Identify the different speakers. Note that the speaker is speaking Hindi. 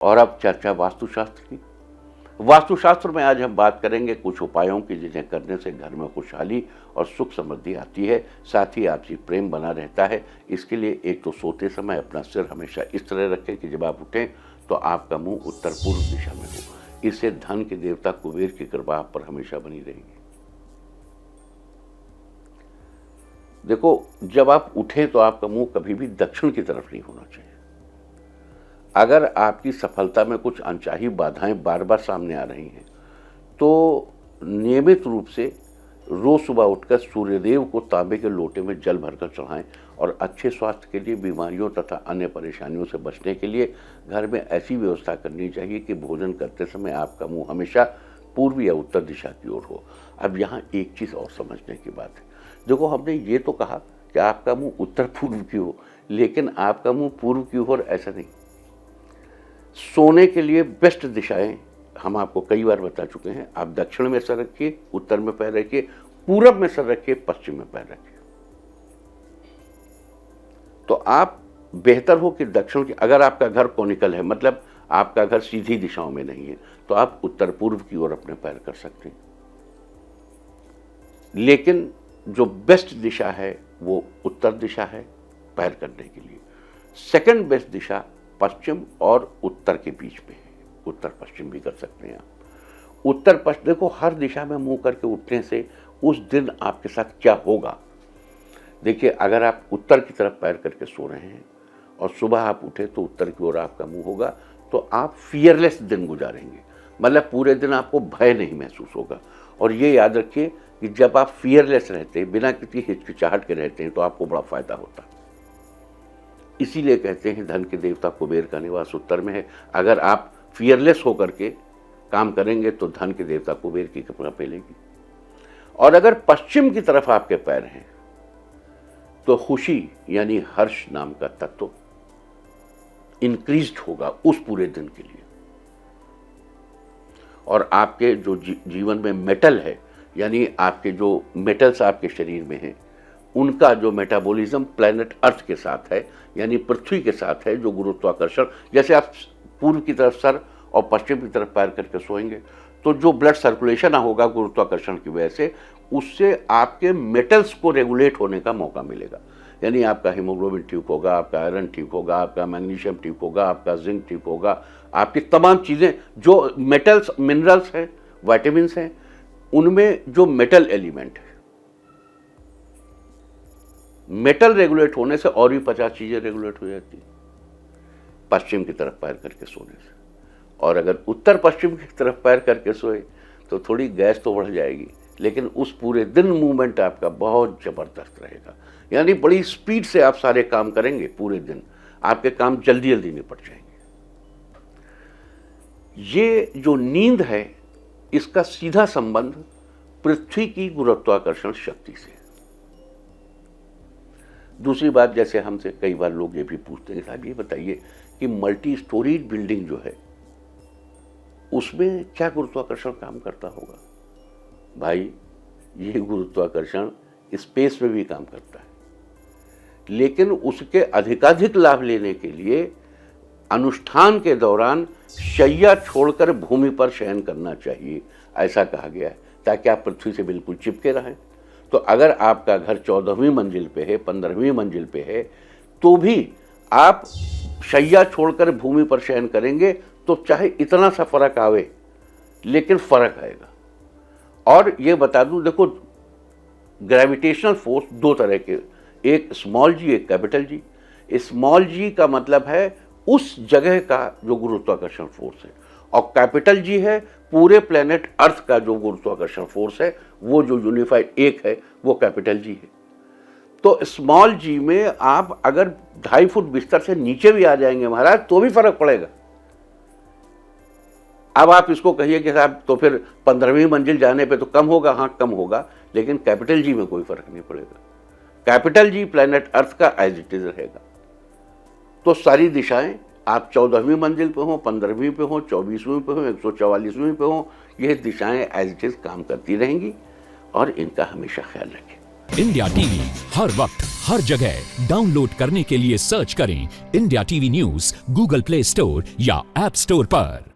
Speaker 1: और अब चर्चा वास्तुशास्त्र की। वास्तुशास्त्र में आज हम बात करेंगे कुछ उपायों की जिन्हें करने से घर में खुशहाली और सुख समृद्धि आती है, साथ ही आपसी प्रेम बना रहता है। इसके लिए एक तो सोते समय अपना सिर हमेशा इस तरह रखें कि जब आप उठें तो आपका मुंह उत्तर पूर्व दिशा में हो। इससे धन के देवता कुबेर की कृपा आप पर हमेशा बनी रहेगी। देखो, जब आप उठें तो आपका मुंह कभी भी दक्षिण की तरफ नहीं होना चाहिए। अगर आपकी सफलता में कुछ अनचाही बाधाएं बार बार सामने आ रही हैं तो नियमित रूप से रोज सुबह उठकर सूर्यदेव को तांबे के लोटे में जल भरकर चढ़ाएं और अच्छे स्वास्थ्य के लिए, बीमारियों तथा अन्य परेशानियों से बचने के लिए घर में ऐसी व्यवस्था करनी चाहिए कि भोजन करते समय आपका मुंह हमेशा पूर्व या उत्तर दिशा की ओर हो। अब यहाँ एक चीज़ और समझने की बात है। देखो, हमने ये तो कहा कि आपका मुंह उत्तर पूर्व की हो, लेकिन आपका मुंह पूर्व की ओर ऐसा नहीं। सोने के लिए बेस्ट दिशाएं हम आपको कई बार बता चुके हैं। आप दक्षिण में सर रखिए, उत्तर में पैर रखिए, पूरब में सर रखिए, पश्चिम में पैर रखिए। तो आप बेहतर हो कि दक्षिण की, अगर आपका घर कोनिकल है, मतलब आपका घर सीधी दिशाओं में नहीं है, तो आप उत्तर पूर्व की ओर अपने पैर कर सकते हैं। लेकिन जो बेस्ट दिशा है वो उत्तर दिशा है पैर करने के लिए। सेकंड बेस्ट दिशा पश्चिम और उत्तर के बीच में है। उत्तर पश्चिम भी कर सकते हैं आप। उत्तर पश्चिम, देखो, हर दिशा में मुंह करके उठने से उस दिन आपके साथ क्या होगा। देखिए, अगर आप उत्तर की तरफ पैर करके सो रहे हैं और सुबह आप उठे तो उत्तर की ओर आपका मुंह होगा, तो आप फियरलेस दिन गुजारेंगे। मतलब पूरे दिन आपको भय नहीं महसूस होगा। और ये याद रखिए कि जब आप फियरलेस रहते हैं, बिना किसी हिचकिचाहट के रहते हैं, तो आपको बड़ा फायदा होता है। इसीलिए कहते हैं धन के देवता कुबेर का निवास उत्तर में है। अगर आप फियरलेस होकर के काम करेंगे तो धन के देवता कुबेर की कृपा मिलेगी। और अगर पश्चिम की तरफ आपके पैर हैं तो खुशी यानी हर्ष नाम का तत्व इंक्रीज्ड होगा उस पूरे दिन के लिए। और आपके जो जीवन में मेटल है, यानी आपके जो मेटल्स आपके शरीर में हैं, उनका जो मेटाबॉलिज्म प्लैनेट अर्थ के साथ है, यानी पृथ्वी के साथ है, जो गुरुत्वाकर्षण, जैसे आप पूर्व की तरफ सर और पश्चिम की तरफ पैर करके सोएंगे तो जो ब्लड सर्कुलेशन होगा गुरुत्वाकर्षण की वजह से, उससे आपके मेटल्स को रेगुलेट होने का मौका मिलेगा। यानी आपका हीमोग्लोबिन ठीक होगा, आपका आयरन ठीक होगा, आपका मैग्नीशियम ठीक होगा, आपका जिंक ठीक होगा, आपकी तमाम चीज़ें जो मेटल्स, मिनरल्स हैं, वाइटामिन्स हैं, उनमें जो मेटल एलिमेंट है, मेटल रेगुलेट होने से और भी 50 चीज़ें रेगुलेट हो जाती हैं पश्चिम की तरफ पैर करके सोने से। और अगर उत्तर पश्चिम की तरफ पैर करके सोए तो थोड़ी गैस तो बढ़ जाएगी, लेकिन उस पूरे दिन मूवमेंट आपका बहुत ज़बरदस्त रहेगा। यानी बड़ी स्पीड से आप सारे काम करेंगे पूरे दिन, आपके काम जल्दी जल्दी निपट जाएंगे। ये जो नींद है, इसका सीधा संबंध पृथ्वी की गुरुत्वाकर्षण शक्ति से। दूसरी बात, जैसे हमसे कई बार लोग ये भी पूछते हैं, साहब ये बताइए कि मल्टी स्टोरीड बिल्डिंग जो है उसमें क्या गुरुत्वाकर्षण काम करता होगा। भाई, ये गुरुत्वाकर्षण स्पेस में भी काम करता है, लेकिन उसके अधिकाधिक लाभ लेने के लिए अनुष्ठान के दौरान शैया छोड़कर भूमि पर शयन करना चाहिए, ऐसा कहा गया है, ताकि आप पृथ्वी से बिल्कुल चिपके रहें। तो अगर आपका घर 14वीं मंजिल पे है, 15वीं मंजिल पे है, तो भी आप शैया छोड़कर भूमि पर शयन करेंगे तो चाहे इतना सा फर्क आवे, लेकिन फर्क आएगा। और ये बता दूं, देखो, ग्रेविटेशनल फोर्स दो तरह के, एक स्मॉल जी, एक कैपिटल जी। स्मॉल जी का मतलब है उस जगह का जो गुरुत्वाकर्षण फोर्स है, और कैपिटल जी है पूरे प्लेनेट अर्थ का जो गुरुत्वाकर्षण फोर्स है, वो जो यूनिफाइड एक है, वो कैपिटल जी है। तो स्मॉल जी में आप अगर 2.5 फुट बिस्तर से नीचे भी आ जाएंगे महाराज, तो भी फर्क पड़ेगा। अब आप इसको कहिए कि साहब तो फिर 15वीं मंजिल जाने पे तो कम होगा। हाँ, कम होगा, लेकिन कैपिटल जी में कोई फर्क नहीं पड़ेगा। कैपिटल जी प्लेनेट अर्थ का एज इट इज रहेगा। तो सारी दिशाएं, आप 14वीं मंजिल पे हो, 15वीं पे हो, 24वीं पे हो, 144वीं पे हो, ये दिशाएं एज इट इज काम करती रहेंगी, और इनका हमेशा ख्याल रखें।
Speaker 2: इंडिया टीवी हर वक्त हर जगह डाउनलोड करने के लिए सर्च करें India TV news Google play store या ऐप स्टोर पर।